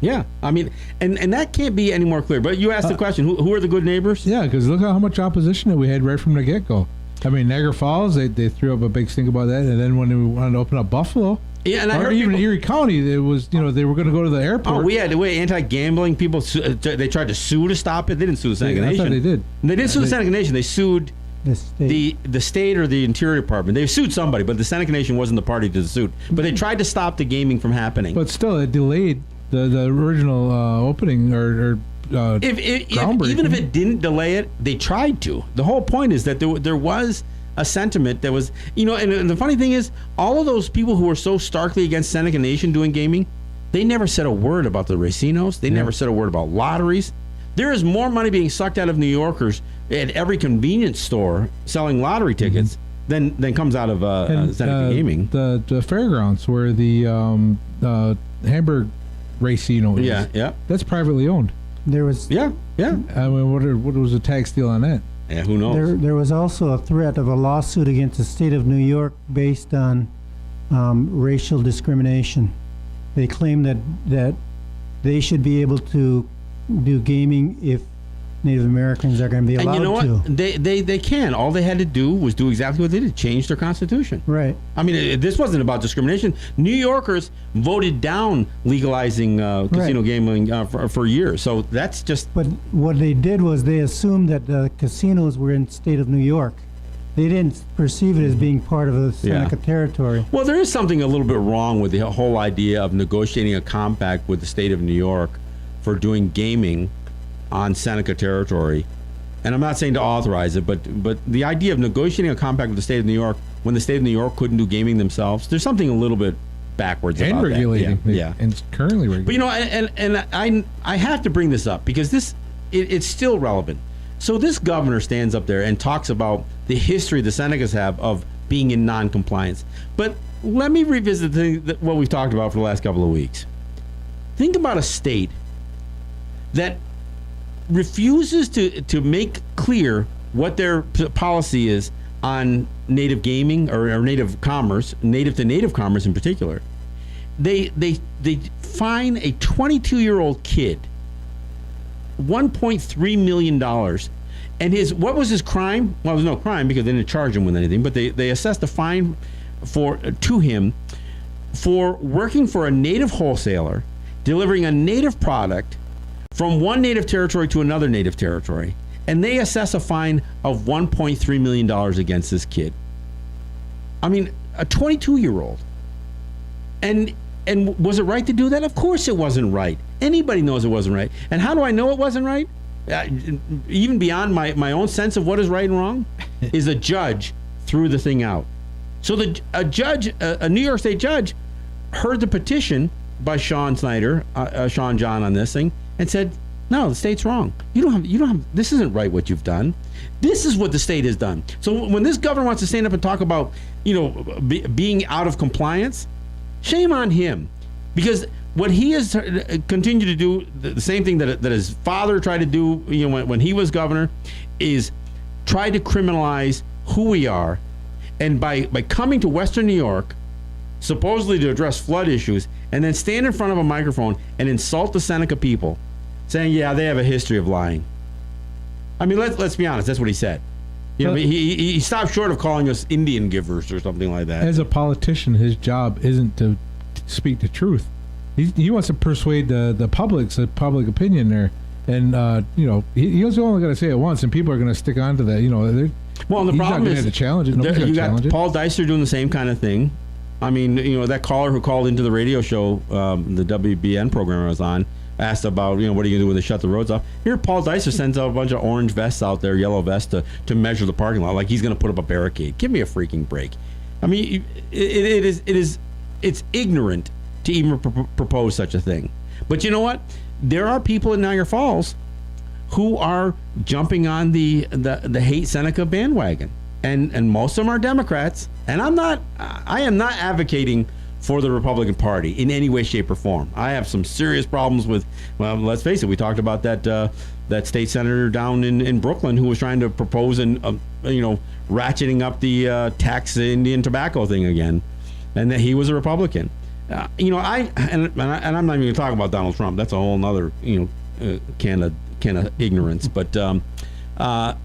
Yeah, I mean, and that can't be any more clear. But you asked the question, who are the good neighbors? Yeah, because look how much opposition that we had right from the get-go. I mean, Niagara Falls, they threw up a big stink about that, and then when they wanted to open up Buffalo, yeah, and I heard even people, Erie County, it was they were going to go to the airport. Oh, we had anti-gambling people. They tried to sue to stop it. They didn't sue the Seneca Nation. I thought they did. They didn't sue the Seneca Nation. They sued the state or the Interior Department. They sued somebody, but the Seneca Nation wasn't the party to the suit. But they tried to stop the gaming from happening. But still, it delayed the original opening or even if it didn't delay it, they tried to. The whole point is that there was a sentiment that was, and the funny thing is, all of those people who were so starkly against Seneca Nation doing gaming, they never said a word about the racinos. They never said a word about lotteries. There is more money being sucked out of New Yorkers at every convenience store selling lottery tickets than comes out of Seneca Gaming. The fairgrounds where the Hamburg Racino is. Yeah. That's privately owned. There was Yeah. I mean, what was the tax deal on that? Yeah, who knows? there was also a threat of a lawsuit against the state of New York based on racial discrimination. They claim that they should be able to do gaming if Native Americans are going to be allowed to. And you know what? They can. All they had to do was do exactly what they did: change their constitution. Right. I mean, this wasn't about discrimination. New Yorkers voted down legalizing casino gambling for years. So that's just. But what they did was they assumed that the casinos were in the state of New York. They didn't perceive it as being part of the Seneca territory. Well, there is something a little bit wrong with the whole idea of negotiating a compact with the state of New York for doing gaming on Seneca territory. And I'm not saying to authorize it, but the idea of negotiating a compact with the state of New York when the state of New York couldn't do gaming themselves, there's something a little bit backwards and about regulating. that. Yeah. And it's currently regulating. But and I have to bring this up because it's still relevant. So this governor stands up there and talks about the history the Senecas have of being in non-compliance. But let me revisit what we've talked about for the last couple of weeks. Think about a state that refuses to make clear what their policy is on native gaming or native commerce, native to native commerce in particular. They fine a 22-year-old kid $1.3 million, and what was his crime? Well, there's no crime because they didn't charge him with anything, but they assessed a fine to him for working for a native wholesaler, delivering a native product from one native territory to another native territory, and they assess a fine of $1.3 million against this kid. I mean, a 22-year-old. And was it right to do that? Of course it wasn't right. Anybody knows it wasn't right. And how do I know it wasn't right? Even beyond my own sense of what is right and wrong, is a judge threw the thing out. So a New York State judge, heard the petition by Sean John on this thing, and said, no, the state's wrong. You don't have, this isn't right what you've done. This is what the state has done. So when this governor wants to stand up and talk about, being out of compliance, shame on him. Because what he has continued to do, the same thing that his father tried to do, when he was governor, is try to criminalize who we are. And by coming to Western New York, supposedly to address flood issues, and then stand in front of a microphone and insult the Seneca people, saying, yeah, they have a history of lying. I mean, let's be honest, that's what he said. He stopped short of calling us Indian givers or something like that. As a politician, his job isn't to speak the truth. He wants to persuade the public opinion there. And, he was only going to say it once, and people are going to stick on to that. Well, the problem is to challenge it. You got Paul Dicer doing the same kind of thing. I mean, that caller who called into the radio show, the WBN program I was on, asked about, what are you going to do when they shut the roads off? Here, Paul Dicer sends out a bunch of orange vests out there, yellow vests, to measure the parking lot, like he's going to put up a barricade. Give me a freaking break. I mean, it's ignorant to even propose such a thing. But you know what? There are people in Niagara Falls who are jumping on the hate Seneca bandwagon, and most of them are Democrats. And I am not advocating for the Republican Party in any way, shape, or form. I have some serious problems with. Well, let's face it. We talked about that state senator down in Brooklyn who was trying to propose ratcheting up the tax Indian tobacco thing again, and that he was a Republican. I'm not even going to talk about Donald Trump. That's a whole nother can of ignorance. But I'll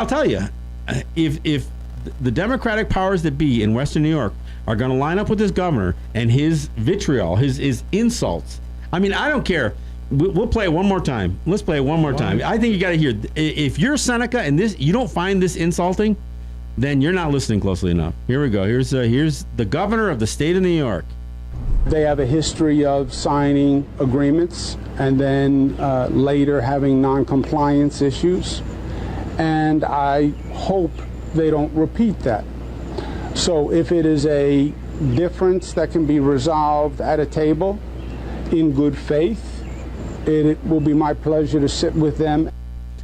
tell you, if the Democratic powers that be in Western New York are going to line up with this governor and his vitriol, his insults. I mean, I don't care. We'll play it one more time. Let's play it one more time. I think you got to hear. If you're Seneca and you don't find this insulting, then you're not listening closely enough. Here we go. Here's the governor of the state of New York. They have a history of signing agreements and then later having non-compliance issues. And I hope they don't repeat that. So if it is a difference that can be resolved at a table in good faith, it will be my pleasure to sit with them.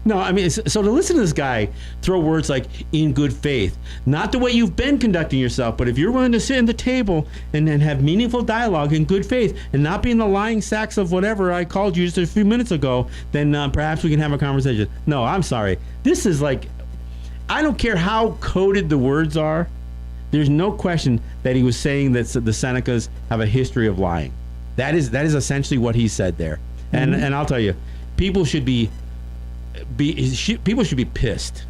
No, I mean, so to listen to this guy throw words like "in good faith," not the way you've been conducting yourself, but if you're willing to sit at the table and have meaningful dialogue in good faith and not be in the lying sacks of whatever I called you just a few minutes ago, then perhaps we can have a conversation. No, I'm sorry. This is like, I don't care how coded the words are. There's no question that he was saying that the Senecas have a history of lying. That is essentially what he said there. And and I'll tell you, people should be pissed.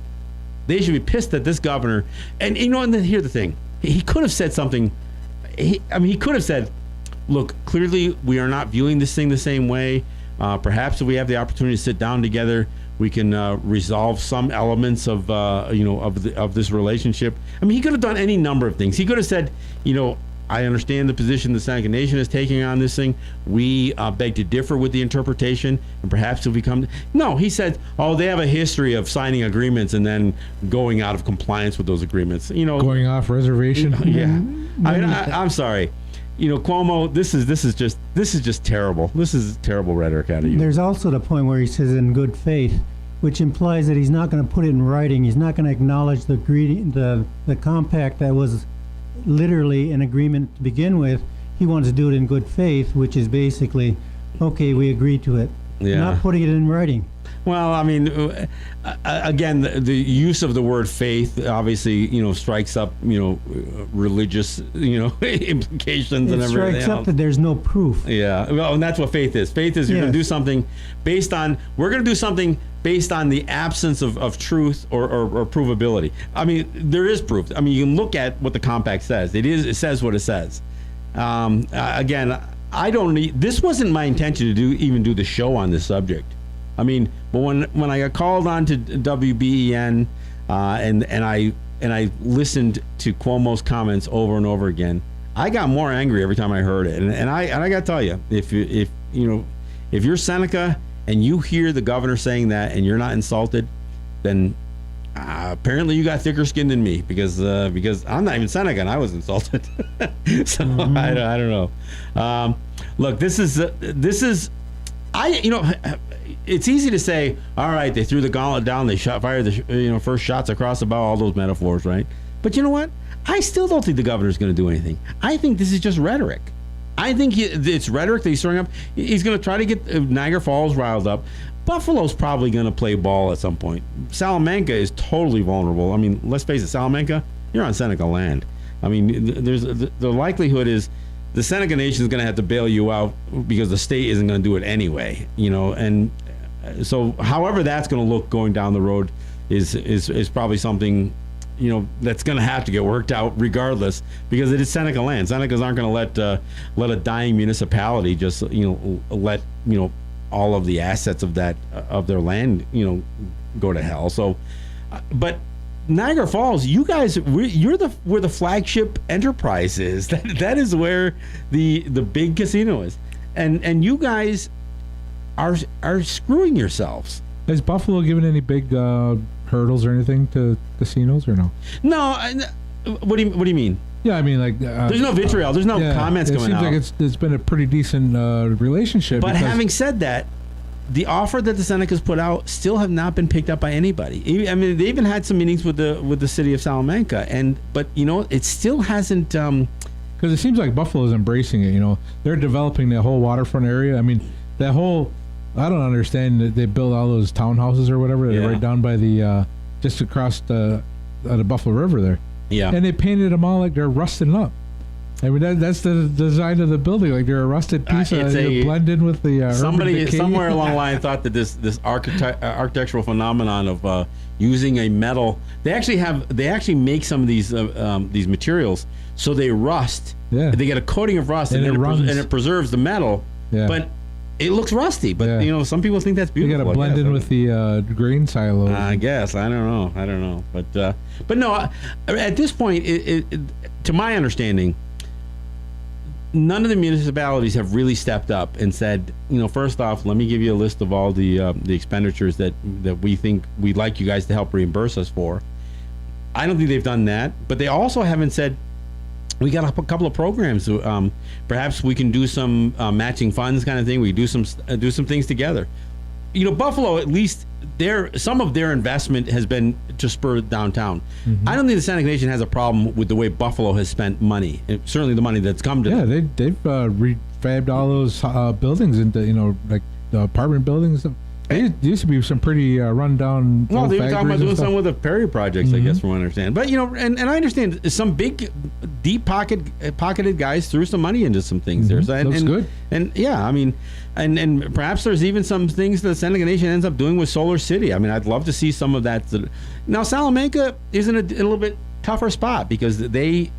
They should be pissed that this governor. And and then here's the thing: he could have said something. He could have said, "Look, clearly we are not viewing this thing the same way. Perhaps if we have the opportunity to sit down together, we can resolve some elements of this relationship." I mean, he could have done any number of things. He could have said, I understand the position the Seneca Nation is taking on this thing. We beg to differ with the interpretation, and perhaps if we come... No, he said, they have a history of signing agreements and then going out of compliance with those agreements. Going off reservation. Yeah. I'm sorry. Cuomo, this is just terrible. This is terrible rhetoric out of you. There's also the point where he says in good faith, which implies that he's not going to put it in writing. He's not going to acknowledge the compact that was literally an agreement to begin with. He wants to do it in good faith, which is basically, okay, we agree to it. Yeah. Not putting it in writing. Well, I mean, again, the use of the word faith obviously, strikes up, religious, implications and everything else. It strikes up that there's no proof. Yeah, well, and that's what faith is. Faith is you're going to do something we're going to do something based on the absence of truth or provability. I mean, there is proof. I mean, you can look at what the compact says. It says what it says. Again, this wasn't my intention to even do the show on this subject. I mean, but when I got called on to WBEN and I listened to Cuomo's comments over and over again, I got more angry every time I heard it. And I got to tell you, if you're Seneca and you hear the governor saying that and you're not insulted, then apparently you got thicker skin than me because I'm not even Seneca and I was insulted. So I don't know. Look, this is it's easy to say, all right, they threw the gauntlet down, they fired the first shots across the bow, all those metaphors, right? But you know what? I still don't think the governor's going to do anything. I think this is just rhetoric. I think it's rhetoric that he's throwing up. He's going to try to get Niagara Falls riled up. Buffalo's probably going to play ball at some point. Salamanca is totally vulnerable. I mean, let's face it, Salamanca, you're on Seneca land. I mean, there's the likelihood is the Seneca Nation is going to have to bail you out because the state isn't going to do it anyway. And so however that's going to look going down the road is probably something, that's going to have to get worked out regardless, because it is Seneca land. Senecas aren't going to let a dying municipality just let all of the assets of their land go to hell. So, but Niagara Falls, you guys, where the flagship enterprise is. That is where the big casino is, and you guys are screwing yourselves. Has Buffalo given any big hurdles or anything to casinos or no? No. What do you mean? Yeah, I mean, like there's no vitriol. There's no comments coming out. It seems like it's been a pretty decent relationship. But having said that, the offer that the Senecas put out still have not been picked up by anybody. I mean, they even had some meetings with the city of Salamanca, but it still hasn't. Because it seems like Buffalo's embracing it. They're developing that whole waterfront area. I mean, that whole. I don't understand that they built all those townhouses or whatever. They're right down by the just across the Buffalo River there. Yeah. And they painted them all like they're rusting up. I mean, that's the design of the building. Like they're a rusted piece of blend in with the somebody somewhere along the line thought that this architectural phenomenon of using a metal. They actually make some of these materials so they rust. Yeah. They get a coating of rust and it preserves the metal. Yeah. But it looks rusty. But some people think that's beautiful. You got to blend in with the grain silos. I guess I don't know. But no. At this point, to my understanding, none of the municipalities have really stepped up and said, first off, let me give you a list of all the expenditures that we think we'd like you guys to help reimburse us for. I don't think they've done that, but they also haven't said, we got a couple of programs. Perhaps we can do some matching funds kind of thing. We do some things together. Buffalo, at least some of their investment has been to spur downtown. Mm-hmm. I don't think the Seneca Nation has a problem with the way Buffalo has spent money. Certainly the money that's come to them. Yeah, they've refabbed all those buildings into like the apartment buildings. There used to be some pretty rundown. Well, they were talking about doing something with the Perry projects, I guess, from what I understand. But and I understand some big, deep pocketed guys threw some money into some things there. So, looks good. And yeah, I mean, and perhaps there's even some things the Seneca Nation ends up doing with Solar City. I mean, I'd love to see some of that. Now, Salamanca is in a little bit tougher spot because they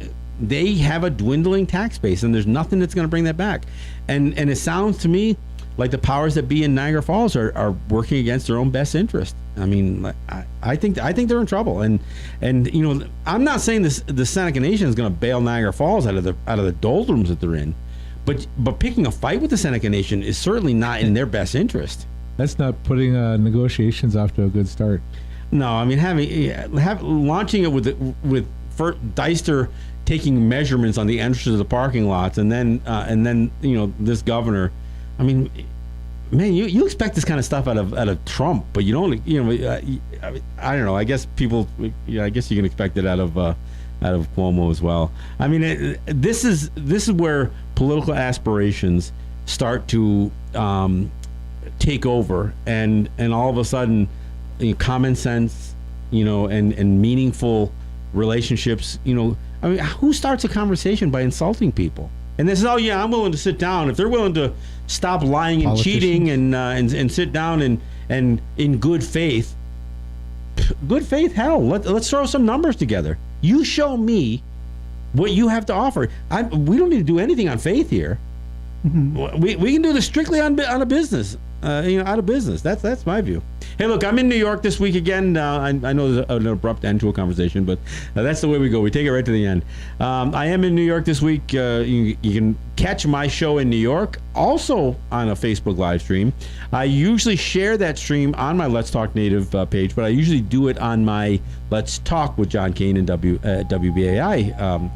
have a dwindling tax base, and there's nothing that's going to bring that back. And it sounds to me like the powers that be in Niagara Falls are working against their own best interest. I mean, I think they're in trouble, and I'm not saying the Seneca Nation is going to bail Niagara Falls out of the doldrums that they're in, but picking a fight with the Seneca Nation is certainly not in their best interest. That's not putting negotiations off to a good start. No, I mean launching it with Deister taking measurements on the entrances of the parking lots, and then this governor. I mean, man, you expect this kind of stuff out of Trump, but you don't. I don't know. I guess people. I guess you can expect it out of Cuomo as well. I mean, this is where political aspirations start to take over, and all of a sudden, common sense, and meaningful relationships. I mean, who starts a conversation by insulting people? And they say, "Oh yeah, I'm willing to sit down if they're willing to stop lying and cheating and sit down and in good faith." Good faith, hell, let's throw some numbers together. You show me what you have to offer. We don't need to do anything on faith here. Mm-hmm. We can do this strictly on a business. Out of business. That's my view. Hey, look, I'm in New York this week again. I know there's an abrupt end to a conversation, but that's the way we go. We take it right to the end. I am in New York this week. You can catch my show in New York, also on a Facebook live stream. I usually share that stream on my Let's Talk Native page, but I usually do it on my Let's Talk with John Kane and WBAI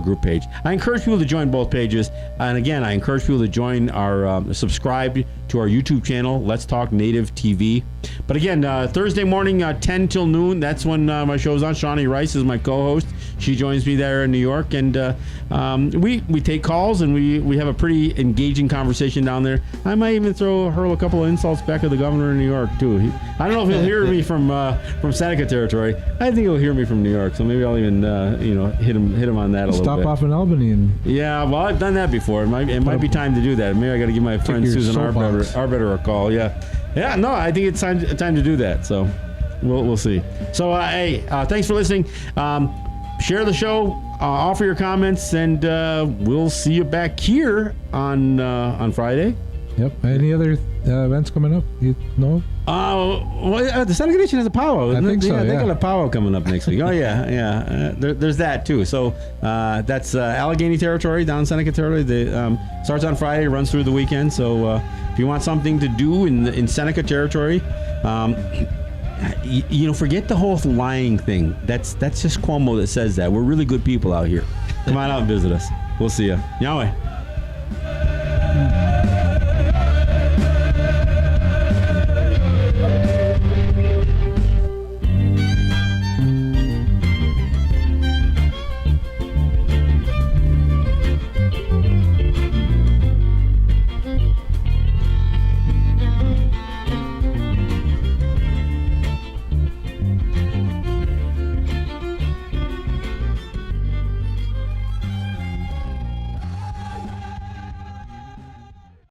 group page. I encourage people to join both pages. And again, I encourage people to join our subscribe to our YouTube channel, Let's Talk Native TV. But again, Thursday morning, 10 till noon, that's when my show's on. Shawnee Rice is my co-host. She joins me there in New York, and we take calls, and we have a pretty engaging conversation down there. I might even hurl a couple of insults back at the governor of New York too. I don't know if he'll hear me from Seneca territory. I think he'll hear me from New York, so maybe I'll even hit him on that a little bit. Stop off in Albany and yeah, well, I've done that before. It might be time to do that. Maybe I got to give my friend your Susan soapbox. Arbetter a call. Yeah. No, I think it's time to do that. So we'll see. So hey, thanks for listening. Share the show, offer your comments, and we'll see you back here on Friday. Yep. Any other events coming up? You know? The Seneca Nation has a powwow. I think so. They Yeah. got a powwow coming up next week. Oh yeah. There's that too. So that's Allegheny territory, down Seneca territory. Starts on Friday, runs through the weekend. So if you want something to do in Seneca territory, forget the whole lying thing. That's just Cuomo that says that. We're really good people out here. Come on out and visit us. We'll see you. Yahweh.